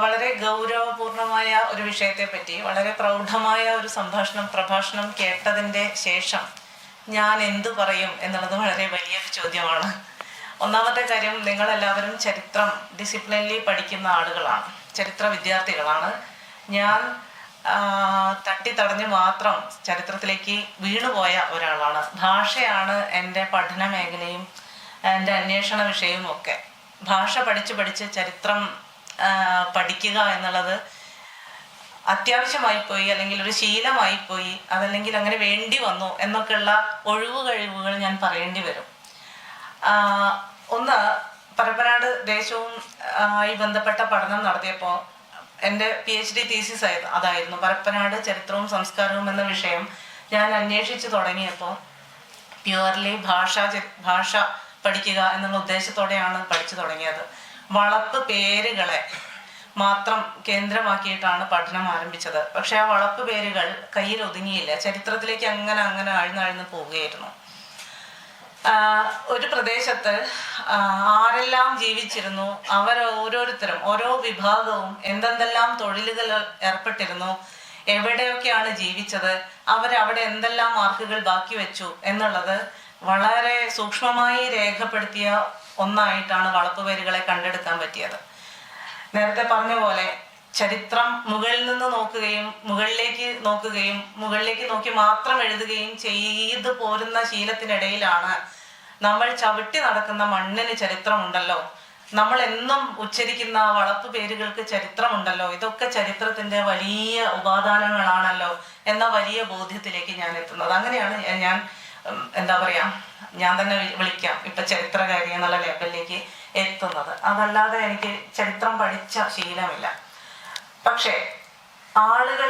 വളരെ ഗൗരവപൂർണമായ ഒരു വിഷയത്തെ പറ്റി വളരെ പ്രൗഢമായ ഒരു പ്രഭാഷണം കേട്ടതിൻ്റെ ശേഷം ഞാൻ എന്തു പറയും എന്നുള്ളത് വളരെ വലിയൊരു ചോദ്യമാണ്. ഒന്നാമത്തെ കാര്യം, നിങ്ങളെല്ലാവരും ചരിത്രം ഡിസിപ്ലിൻലി പഠിക്കുന്ന ആളുകളാണ്, ചരിത്ര വിദ്യാർത്ഥികളാണ്. ഞാൻ തട്ടിത്തടഞ്ഞ് മാത്രം ചരിത്രത്തിലേക്ക് വീണുപോയ ഒരാളാണ്. ഭാഷയാണ് എൻ്റെ പഠന മേഖലയും എൻ്റെ അന്വേഷണ വിഷയവും ഒക്കെ. ഭാഷ പഠിച്ച് ചരിത്രം പഠിക്കുക എന്നുള്ളത് അത്യാവശ്യമായിപ്പോയി, അല്ലെങ്കിൽ ഒരു ശീലമായിപ്പോയി, അതല്ലെങ്കിൽ അങ്ങനെ വേണ്ടി വന്നു എന്നൊക്കെയുള്ള കഴിവുകൾ ഞാൻ പറയേണ്ടി വരും. ഒന്ന്, പരപ്പനാട് ദേശവും ആയി ബന്ധപ്പെട്ട പഠനം നടത്തിയപ്പോൾ എൻ്റെ PhD തീസിസ് അതായിരുന്നു. പരപ്പനാട് ചരിത്രവും സംസ്കാരവും എന്ന വിഷയം ഞാൻ അന്വേഷിച്ച് തുടങ്ങിയപ്പോൾ പ്യുവർലി ഭാഷ പഠിക്കുക എന്നുള്ള ഉദ്ദേശത്തോടെയാണ് പഠിച്ചു തുടങ്ങിയത്. വളപ്പ് പേരുകളെ മാത്രം കേന്ദ്രമാക്കിയിട്ടാണ് പഠനം ആരംഭിച്ചത്. പക്ഷെ ആ വളപ്പ് പേരുകൾ കയ്യിൽ ഒതുങ്ങിയില്ല, ചരിത്രത്തിലേക്ക് അങ്ങനെ ആഴ്ന്നാഴ്ന്ന് പോവുകയായിരുന്നു. ഒരു പ്രദേശത്ത് ആരെല്ലാം ജീവിച്ചിരുന്നു, ഓരോരുത്തരും ഓരോ വിഭാഗവും എന്തെല്ലാം തൊഴിലുകൾ ഏർപ്പെട്ടിരുന്നു, എവിടെയൊക്കെയാണ് ജീവിച്ചത്, അവരവിടെ എന്തെല്ലാം മാർക്കുകൾ ബാക്കി വെച്ചു എന്നുള്ളത് വളരെ സൂക്ഷ്മമായി രേഖപ്പെടുത്തിയ ഒന്നായിട്ടാണ് വളപ്പുപേരുകളെ കണ്ടെടുക്കാൻ പറ്റിയത്. നേരത്തെ പറഞ്ഞ പോലെ ചരിത്രം മുകളിൽ നിന്ന് നോക്കുകയും മുകളിലേക്ക് നോക്കി മാത്രം എഴുതുകയും ചെയ്തു പോരുന്ന ശീലത്തിനിടയിലാണ് നമ്മൾ ചവിട്ടി നടക്കുന്ന മണ്ണിന് ചരിത്രമുണ്ടല്ലോ, നമ്മൾ എന്നും ഉച്ചരിക്കുന്ന വളപ്പ് പേരുകൾക്ക് ചരിത്രമുണ്ടല്ലോ, ഇതൊക്കെ ചരിത്രത്തിന്റെ വലിയ ഉപാദാനങ്ങളാണല്ലോ എന്ന വലിയ ബോധ്യത്തിലേക്ക് ഞാൻ എത്തുന്നത്. അങ്ങനെയാണ് ഞാൻ ഞാൻ തന്നെ വിളിക്കാം ഇപ്പൊ ചരിത്രകാരി എന്നുള്ള ലേബലിലേക്ക് എത്തുന്നത്. അതല്ലാതെ എനിക്ക് ചരിത്രം പഠിച്ച ശീലമില്ല. പക്ഷെ ആളുകൾ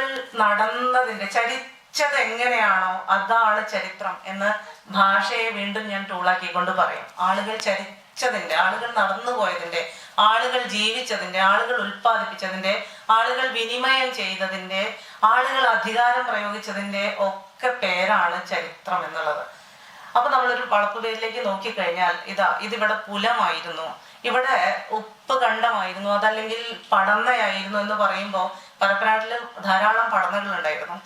ചരിച്ചത് എങ്ങനെയാണോ അതാണ് ചരിത്രം എന്ന് ഭാഷയെ വീണ്ടും ഞാൻ ടൂളാക്കിക്കൊണ്ട് പറയും. ആളുകൾ ചരിച്ചതിന്റെ, ആളുകൾ നടന്നുപോയതിന്റെ, ആളുകൾ ജീവിച്ചതിന്റെ, ആളുകൾ ഉൽപ്പാദിപ്പിച്ചതിന്റെ, ആളുകൾ വിനിമയം ചെയ്തതിന്റെ, ആളുകൾ അധികാരം പ്രയോഗിച്ചതിന്റെ ഒക്കെ പേരാണ് ചരിത്രം എന്നുള്ളത്. അപ്പൊ നമ്മളൊരു വളപ്പുപേരിലേക്ക് നോക്കിക്കഴിഞ്ഞാൽ ഇതിവിടെ പുലമായിരുന്നു, ഇവിടെ ഉപ്പ് കണ്ടമായിരുന്നു, അതല്ലെങ്കിൽ പടന്നയായിരുന്നു എന്ന് പറയുമ്പോൾ പരപ്പനാട്ടിൽ ധാരാളം പടന്നകൾ ഉണ്ടായിരുന്നു.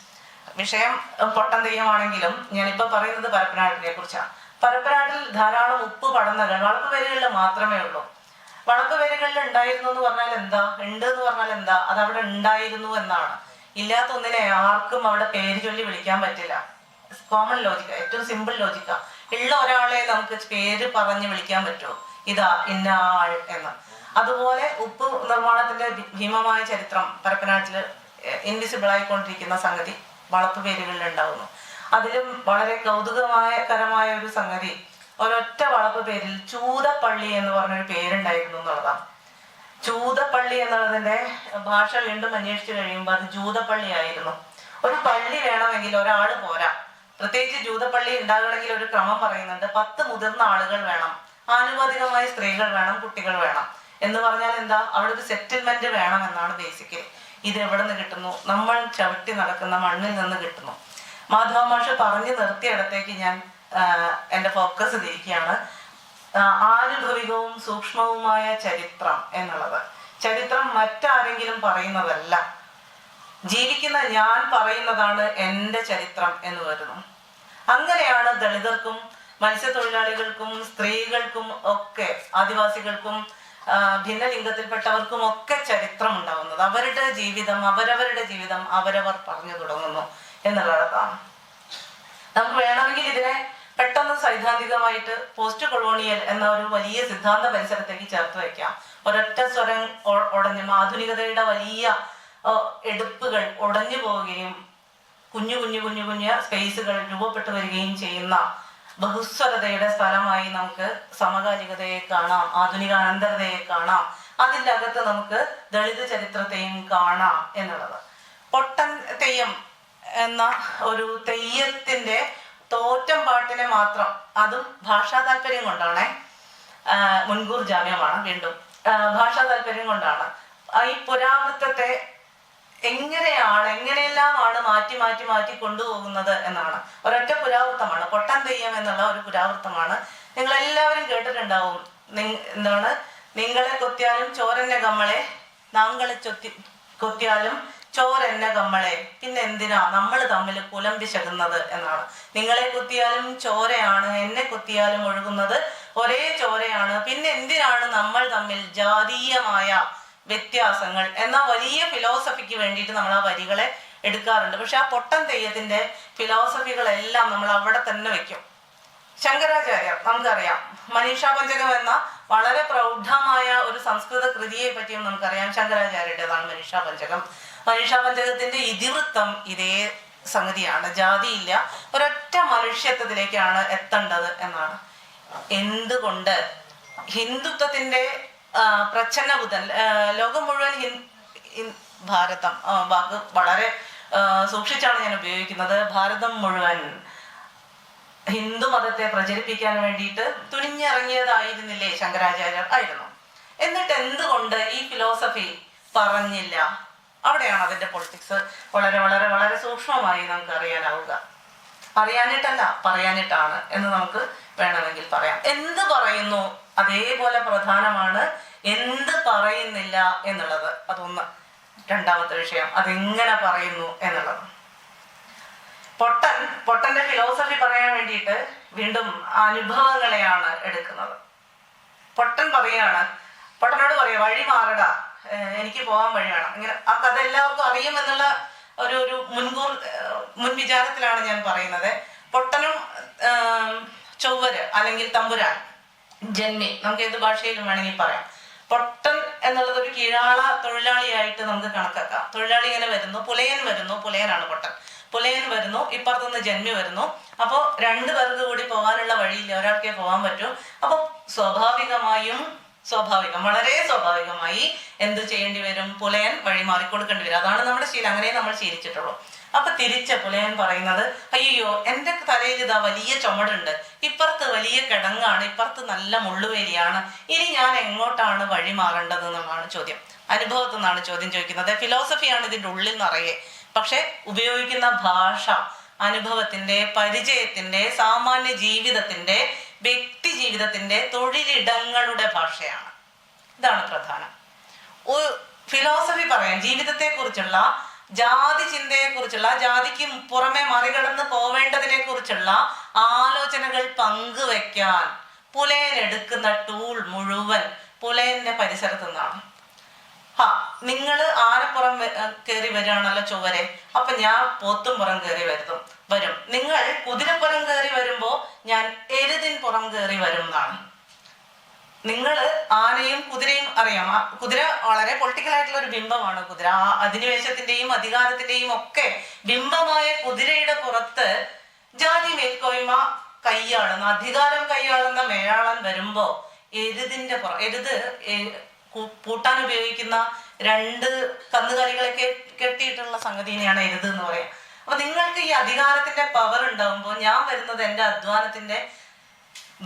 വിഷയം പൊട്ടൻ തെയ്യമാണെങ്കിലും ഞാനിപ്പോ പറയുന്നത് പരപ്പനാട്ടിനെ കുറിച്ചാണ്. പരപ്പനാട്ടിൽ ധാരാളം ഉപ്പ് പടന്നകൾ വളപ്പുപേരുകളിൽ മാത്രമേ ഉള്ളൂ. വളപ്പുപേരുകളിൽ ഉണ്ടായിരുന്നു എന്ന് പറഞ്ഞാൽ എന്താ, ഉണ്ട് എന്ന് പറഞ്ഞാൽ എന്താ, അതവിടെ ഉണ്ടായിരുന്നു എന്നാണ്. ഇല്ലാത്ത ഒന്നിനെ ആർക്കും അവിടെ പേര് ചൊല്ലി വിളിക്കാൻ പറ്റില്ല. കോമൺ ലോജിക്ക, ഏറ്റവും സിമ്പിൾ ലോജിക്ക. ഉള്ള ഒരാളെ നമുക്ക് പേര് പറഞ്ഞ് വിളിക്കാൻ പറ്റുമോ, ഇതാ ഇന്ന ആൾ എന്ന്. അതുപോലെ ഉപ്പ് നിർമ്മാണത്തിന്റെ ഭീമമായ ചരിത്രം പരപ്പനാട്ടില് ഇൻവിസിബിൾ ആയിക്കൊണ്ടിരിക്കുന്ന സംഗതി വളപ്പ് പേരുകളിൽ ഉണ്ടാവുന്നു. അതിലും വളരെ കരമായ ഒരു സംഗതി, ഒരൊറ്റ വളപ്പ് പേരിൽ ചൂതപ്പള്ളി എന്ന് പറഞ്ഞൊരു പേരുണ്ടായിരുന്നു എന്നുള്ളതാണ്. ചൂതപ്പള്ളി എന്നുള്ളതിന്റെ ഭാഷ വീണ്ടും അന്വേഷിച്ചു കഴിയുമ്പോൾ അത് ജൂതപ്പള്ളി ആയിരുന്നു. ഒരു പള്ളി വേണമെങ്കിൽ ഒരാൾ പോരാ, പ്രത്യേകിച്ച് ജൂതപ്പള്ളി ഉണ്ടാകണമെങ്കിൽ ഒരു ക്രമം പറയുന്നുണ്ട്. 10 മുതിർന്ന ആളുകൾ വേണം, ആനുപാതികമായി സ്ത്രീകൾ വേണം, കുട്ടികൾ വേണം. എന്ന് പറഞ്ഞാൽ എന്താ, അവിടെ ഒരു സെറ്റിൽമെന്റ് വേണം എന്നാണ് ബേസിക്കലി. ഇത് എവിടെ നിന്ന് കിട്ടുന്നു? നമ്മൾ ചവിട്ടി നടക്കുന്ന മണ്ണിൽ നിന്ന് കിട്ടുന്നു. മാധവ മാഷ് പറഞ്ഞു നിർത്തിയിടത്തേക്ക് ഞാൻ എൻ്റെ ഫോക്കസ് തിരിക്കുകയാണ്. ആനുഭവികവും സൂക്ഷ്മവുമായ ചരിത്രം എന്നുള്ളത്, ചരിത്രം മറ്റാരെങ്കിലും പറയുന്നതല്ല, ജീവിക്കുന്ന ഞാൻ പറയുന്നതാണ് എൻ്റെ ചരിത്രം എന്ന് വരുന്നു. അങ്ങനെയാണ് ദളിതർക്കും മത്സ്യത്തൊഴിലാളികൾക്കും സ്ത്രീകൾക്കും ഒക്കെ, ആദിവാസികൾക്കും ഭിന്നലിംഗത്തിൽപ്പെട്ടവർക്കും ഒക്കെ ചരിത്രം ഉണ്ടാവുന്നത്. അവരവരുടെ ജീവിതം അവരവർ പറഞ്ഞു തുടങ്ങുന്നു എന്നുള്ളതാണ്. നമുക്ക് വേണമെങ്കിൽ ഇതിനെ പെട്ടെന്ന് സൈദ്ധാന്തികമായിട്ട് പോസ്റ്റ് കൊളോണിയൽ എന്ന ഒരു വലിയ സിദ്ധാന്ത പരിസരത്തേക്ക് ചേർത്ത് വയ്ക്കാം. ഒരൊറ്റ സ്വരം ഉടഞ്ഞും ആധുനികതയുടെ വലിയ എടുപ്പുകൾ ഉടഞ്ഞു പോവുകയും കുഞ്ഞു സ്പേസുകൾ രൂപപ്പെട്ടു വരികയും ചെയ്യുന്ന ബഹുസ്വരതയുടെ സ്ഥലമായി നമുക്ക് സമകാലികതയെ കാണാം, ആധുനിക അനന്തരതയെ കാണാം. അതിൻ്റെ അകത്ത് നമുക്ക് ദളിത് ചരിത്രത്തെയും കാണാം എന്നുള്ളത്. പൊട്ടൻ തെയ്യം എന്ന ഒരു തെയ്യത്തിന്റെ തോറ്റം പാട്ടിനെ മാത്രം, അതും ഭാഷാ താല്പര്യം കൊണ്ടാണ്, മുൻകൂർ ജാമ്യമാണ്, വീണ്ടും ഭാഷാ താല്പര്യം കൊണ്ടാണ് ഈ പുരാവൃത്തത്തെ എങ്ങനെയെല്ലാമാണ് മാറ്റി കൊണ്ടുപോകുന്നത് എന്നാണ്. ഒരൊറ്റ പുരാവൃത്തമാണ് പൊട്ടൻ തെയ്യം എന്നുള്ള ഒരു പുരാവൃത്തമാണ്. നിങ്ങൾ എല്ലാവരും കേട്ടിട്ടുണ്ടാവും. നിങ്ങളെ കൊത്തിയാലും ചോരന്റെ കമ്മളെ നാങ്കളെ കൊത്തിയാലും ചോരെന്നെ കമ്മളെ, പിന്നെ എന്തിനാ നമ്മൾ തമ്മിൽ കുലമ്പിശകുന്നത് എന്നാണ്. നിങ്ങളെ കുത്തിയാലും ചോരയാണ്, എന്നെ കുത്തിയാലും ഒഴുകുന്നത് ഒരേ ചോരയാണ്, പിന്നെ എന്തിനാണ് നമ്മൾ തമ്മിൽ ജാതീയമായ വ്യത്യാസങ്ങൾ എന്ന വലിയ ഫിലോസഫിക്ക് വേണ്ടിയിട്ട് നമ്മൾ ആ വരികളെ എടുക്കാറുണ്ട്. പക്ഷെ ആ പൊട്ടൻ തെയ്യത്തിന്റെ ഫിലോസഫികളെല്ലാം നമ്മൾ അവിടെ തന്നെ വെക്കും. ശങ്കരാചാര്യർ നമുക്കറിയാം, മനീഷാ പഞ്ചകം എന്ന വളരെ പ്രൗഢമായ ഒരു സംസ്കൃത കൃതിയെ പറ്റിയും നമുക്കറിയാം. ശങ്കരാചാര്യരുടേതാണ് മനീഷാ പഞ്ചകം. മനീഷാ പഞ്ചകത്തിന്റെ ഇതിവൃത്തം ഇതേ സംഗതിയാണ്. ജാതിയില്ല, ഒരൊറ്റ മനുഷ്യത്വത്തിലേക്കാണ് എത്തേണ്ടത് എന്നാണ്. എന്തുകൊണ്ട് ഹിന്ദുത്വത്തിന്റെ പ്രച്ഛന്ന ബുദ്ധൻ, ലോകം മുഴുവൻ ഭാരതം വാക്ക് വളരെ സൂക്ഷിച്ചാണ് ഞാൻ ഉപയോഗിക്കുന്നത്, ഭാരതം മുഴുവൻ ഹിന്ദു മതത്തെ പ്രചരിപ്പിക്കാൻ വേണ്ടിയിട്ട് തുനിഞ്ഞിറങ്ങിയതായിരുന്നില്ലേ ശങ്കരാചാര്യർ? ആയിരുന്നു. എന്നിട്ട് എന്തുകൊണ്ട് ഈ ഫിലോസഫി പറഞ്ഞില്ല? അവിടെയാണ് അതിന്റെ പൊളിറ്റിക്സ് വളരെ വളരെ വളരെ സൂക്ഷ്മമായി നമുക്ക് അറിയാനാവുക. അറിയാനിട്ടല്ല, പറയാനിട്ടാണ് എന്ന് നമുക്ക് വേണമെങ്കിൽ പറയാം. എന്ത് പറയുന്നു അതേപോലെ പ്രധാനമാണ് എന്ത് പറയുന്നില്ല എന്നുള്ളത്. അതൊന്ന്. രണ്ടാമത്തെ വിഷയം അതെങ്ങനെ പറയുന്നു എന്നുള്ളത്. പൊട്ടന്റെ ഫിലോസഫി പറയാൻ വേണ്ടിയിട്ട് വീണ്ടും അനുഭവങ്ങളെയാണ് എടുക്കുന്നത്. പൊട്ടൻ പറയാണ്, പൊട്ടനോട് പറയാ വഴി മാറട, എനിക്ക് പോകാൻ വഴി വേണം. ഇങ്ങനെ ആ കഥ എല്ലാവർക്കും അറിയുമെന്നുള്ള ഒരു മുൻ വിചാരത്തിലാണ് ഞാൻ പറയുന്നത്. പൊട്ടനും ചൊവ്വര് അല്ലെങ്കിൽ തമ്പുരാൻ, ജന്മി, നമുക്ക് ഏത് ഭാഷയിലും വേണമെങ്കിൽ പറയാം. പൊട്ടൻ എന്നുള്ളത് ഒരു കീഴാള തൊഴിലാളിയായിട്ട് നമുക്ക് കണക്കാക്കാം. തൊഴിലാളി ഇങ്ങനെ വരുന്നു, പുലയനാണ് പൊട്ടൻ. പുലയൻ വരുന്നു, ഇപ്പുറത്തുനിന്ന് ജന്മി വരുന്നു. അപ്പോൾ രണ്ടു പേർക്ക് കൂടി പോകാനുള്ള വഴിയില്ല, ഒരാൾക്കേ പോകാൻ പറ്റൂ. അപ്പൊ വളരെ സ്വാഭാവികമായി എന്ത് ചെയ്യേണ്ടി വരും? പുലയൻ വഴി മാറിക്കൊടുക്കേണ്ടി വരും. അതാണ് നമ്മുടെ ശീലം, അങ്ങനെ നമ്മൾ ശീലിച്ചിട്ടുള്ളൂ. അപ്പൊ തിരിച്ച പുലയൻ പറയുന്നത്, അയ്യോ എന്റെ തലയിൽ ഇതാ വലിയ ചുമടുണ്ട്, ഇപ്പുറത്ത് വലിയ കിടങ്ങാണ്, ഇപ്പുറത്ത് നല്ല മുള്ളുവേലിയാണ്, ഇനി ഞാൻ എങ്ങോട്ടാണ് വഴി മാറേണ്ടത് എന്നുള്ളതാണ് ചോദ്യം. അനുഭവത്തിൽ നിന്നാണ് ചോദ്യം ചോദിക്കുന്നത്. ഫിലോസഫിയാണ് ഇതിൻ്റെ ഉള്ളിൽ നിറയെ. പക്ഷെ ഉപയോഗിക്കുന്ന ഭാഷ അനുഭവത്തിന്റെ, പരിചയത്തിന്റെ, സാമാന്യ ജീവിതത്തിന്റെ, വ്യക്തി ജീവിതത്തിന്റെ, തൊഴിലിടങ്ങളുടെ ഭാഷയാണ്. ഇതാണ് പ്രധാനം. ഫിലോസഫി പറയാൻ ജീവിതത്തെ കുറിച്ചുള്ള, ജാതി ചിന്തയെ കുറിച്ചുള്ള, ജാതിക്ക് പുറമെ മറികടന്ന് പോവേണ്ടതിനെ കുറിച്ചുള്ള ആലോചനകൾ പങ്കുവെക്കാൻ പുലയൻ എടുക്കുന്ന ടൂൾ മുഴുവൻ പുലയന്റെ പരിസരത്തു നിന്നാണ്. നിങ്ങൾ ആനപ്പുറം കയറി വരികയാണല്ലോ ചൊവ്വരെ, അപ്പൊ ഞാൻ പോത്തുംപുറം കയറി വരും. നിങ്ങൾ കുതിരപ്പുറം കയറി വരുമ്പോ ഞാൻ എരുതിൻ പുറം കയറി വരും എന്നാണ്. നിങ്ങൾ ആനയും കുതിരയും അറിയാം. കുതിര വളരെ പൊളിറ്റിക്കൽ ആയിട്ടുള്ള ഒരു ബിംബമാണ്. കുതിര അധിനിവേശത്തിന്റെയും അധികാരത്തിന്റെയും ഒക്കെ ബിംബമായ കുതിരയുടെ പുറത്ത് ജാതി മേൽക്കോയ്മ കൈയാളുന്ന, അധികാരം കൈയാളുന്ന മേയാളൻ വരുമ്പോ എരുതിന്റെ പുറം, എരുത് പൂട്ടാൻ ഉപയോഗിക്കുന്ന രണ്ട് കന്നുകാലികളെ കെട്ടിയിട്ടുള്ള സംഗതിനെയാണ് എരുത് എന്ന് പറയാം. അപ്പൊ നിങ്ങൾക്ക് ഈ അധികാരത്തിന്റെ പവർ ഉണ്ടാവുമ്പോൾ ഞാൻ വരുന്നത് എൻ്റെ അധ്വാനത്തിന്റെ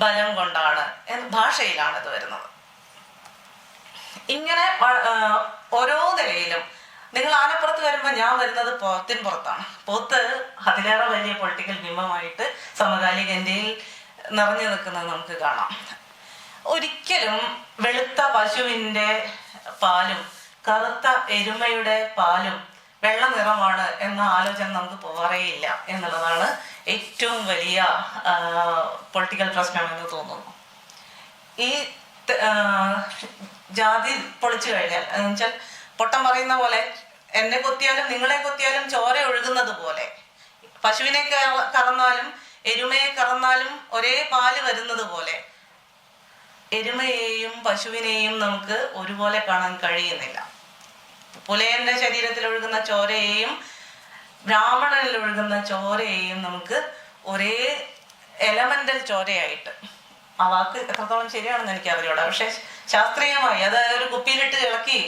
ബലം കൊണ്ടാണ് ഭാഷയിലാണ് ഇത് വരുന്നത്. ഇങ്ങനെ ഓരോ നിലയിലും നിങ്ങൾ ആനപ്പുറത്ത് വരുമ്പോൾ ഞാൻ വരുന്നത് പോത്തിൻ പുറത്താണ്. പോത്ത് അതിലേറെ വലിയ പൊളിറ്റിക്കൽ ബിംബമായിട്ട് സമകാലിക ഇന്ത്യയിൽ നിറഞ്ഞു നിൽക്കുന്നത് നമുക്ക് കാണാം. ഒരിക്കലും വെളുത്ത പശുവിന്റെ പാലും കറുത്ത എരുമയുടെ പാലും വെള്ള നിറമാണ് എന്ന ആലോചന നമുക്ക് പോറേയില്ല എന്നുള്ളതാണ് ഏറ്റവും വലിയ പൊളിറ്റിക്കൽ പ്രശ്നം എന്ന് തോന്നുന്നു. ഈ ജാതി പൊളിച്ചു കഴിഞ്ഞാൽ എന്നുവെച്ചാൽ പൊട്ടം പറയുന്ന പോലെ എന്നെ കൊത്തിയാലും നിങ്ങളെ കൊത്തിയാലും ചോര ഒഴുകുന്നത് പോലെ, പശുവിനെ കറന്നാലും എരുമയെ കറന്നാലും ഒരേ പാല് വരുന്നത് പോലെ എരുമയെയും പശുവിനെയും നമുക്ക് ഒരുപോലെ കാണാൻ കഴിയുന്നില്ല. പുലയന്റെ ശരീരത്തിൽ ഒഴുകുന്ന ചോരയെയും ബ്രാഹ്മണനിൽ ഒഴുകുന്ന ചോരയെയും നമുക്ക് ഒരേ എലമെന്റൽ ചോരയായിട്ട്, ആ വാക്ക് എത്രത്തോളം ശരിയാണെന്ന് എനിക്കറിഞ്ഞൂടാ, പക്ഷെ ശാസ്ത്രീയമായി അത് ഒരു കുപ്പിയിലിട്ട് ഇളക്കി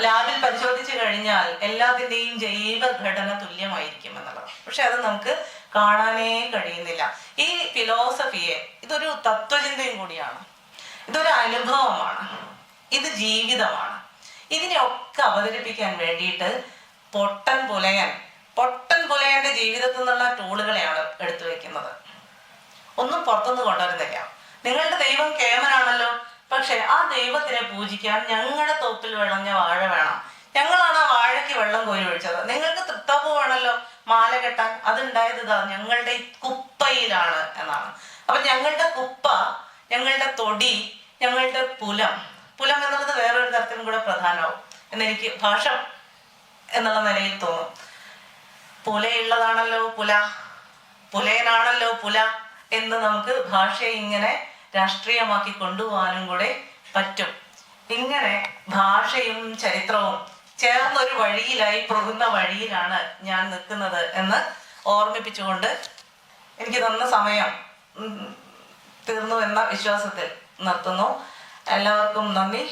ലാബിൽ പരിശോധിച്ചു കഴിഞ്ഞാൽ എല്ലാത്തിൻ്റെയും ജൈവഘടന തുല്യമായിരിക്കും എന്നുള്ളത്. പക്ഷെ അത് നമുക്ക് കാണാനേ കഴിയുന്നില്ല. ഈ ഫിലോസഫിയെ, ഇതൊരു തത്വചിന്തയും കൂടിയാണ്, ഇതൊരു അനുഭവമാണ്, ഇത് ജീവിതമാണ്. ഇതിനെയൊക്കെ അവതരിപ്പിക്കാൻ വേണ്ടിയിട്ട് പൊട്ടൻ പുലയന്റെ ജീവിതത്തിൽ നിന്നുള്ള ടൂളുകളെയാണ് എടുത്തു വെക്കുന്നത്. ഒന്നും പുറത്തുനിന്ന് കൊണ്ടുവരുന്നില്ല. നിങ്ങളുടെ ദൈവം കേമനാണല്ലോ, പക്ഷെ ആ ദൈവത്തിനെ പൂജിക്കാൻ ഞങ്ങളുടെ തോപ്പിൽ വിളഞ്ഞ വാഴ വേണം. ഞങ്ങളാണ് ആ വാഴയ്ക്ക് വെള്ളം കോരി ഒഴിച്ചത്. നിങ്ങൾക്ക് തൃത്തപ്പ് വേണമല്ലോ മാല കെട്ടാൻ, അതുണ്ടായത് ഇതാ ഞങ്ങളുടെ ഈ കുപ്പയിലാണ് എന്നാണ്. അപ്പൊ ഞങ്ങളുടെ കുപ്പ, ഞങ്ങളുടെ തൊടി, ഞങ്ങളുടെ പുലം എന്നുള്ളത് വേറൊരു തരത്തിലും കൂടെ പ്രധാനമാവും എന്നെനിക്ക് ഭാഷ എന്നുള്ള നിലയിൽ തോന്നും. പുലയുള്ളതാണല്ലോ പുലയനാണല്ലോ പുല എന്ന് നമുക്ക് ഭാഷയെ ഇങ്ങനെ രാഷ്ട്രീയമാക്കി കൊണ്ടുപോകാനും കൂടെ പറ്റും. ഇങ്ങനെ ഭാഷയും ചരിത്രവും ചേർന്നൊരു വഴിയിലായി പോകുന്ന വഴിയിലാണ് ഞാൻ നിൽക്കുന്നത് എന്ന് ഓർമ്മിപ്പിച്ചുകൊണ്ട് എനിക്ക് തന്ന സമയം തീർന്നു എന്ന വിശ്വാസത്തിൽ നിർത്തുന്നു. എല്ലാവർക്കും നന്ദി.